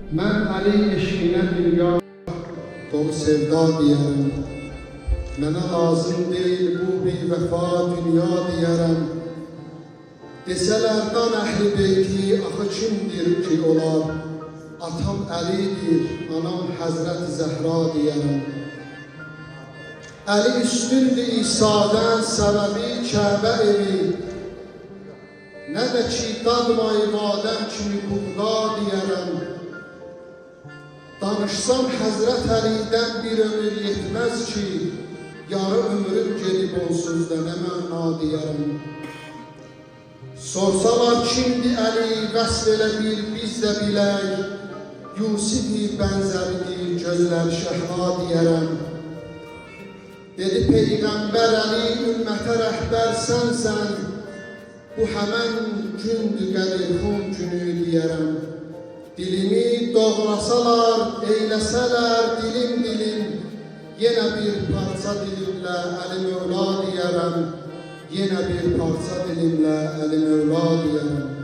Mən Əli eşqinə dünya dolu sevda deyərəm. Mənə lazım deyil bu bir vəfa dünya deyərəm. Desələr dan əhli beyti axı kimdir ki olar? Atam Əlidir, anam Həzrət Zəhra deyərəm. Əli üstündür İsa'dan səbəbi Kəbə evi. Nə də ki dadmayıb Adəm kimi buğda deyərəm. Danışsam Həzrət Əlidən bir ömür yetməz ki, yarı ömrüm gedib onsuz da nə məna deyərəm. Sorsalar kimdir Əli, vəsf elə bir biz də bilək, Yusifi bənzəridir, gözlər şəhra deyərəm. Dedi Peyğəmbər Əli, ümmətə rəhbər sənsən, bu həmən gündür qədirxun günü deyərəm. Dilimi doğrasalar, eyləsələr dilim, yenə bir parça dilimlə Əli Mövla deyərəm. Yenə bir parça dilimlə Əli Mövla deyərəm.